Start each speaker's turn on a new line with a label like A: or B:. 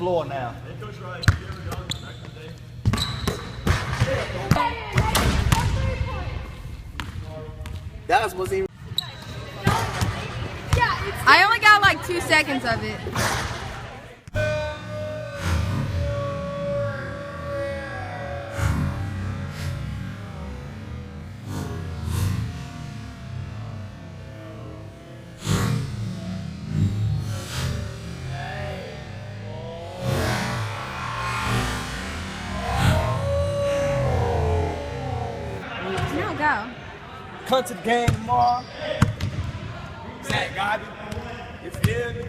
A: floor now. That wasn't even.
B: I only got like 2 seconds of it. No, go.
A: Come to the game tomorrow. Zach Gobby. You feel me?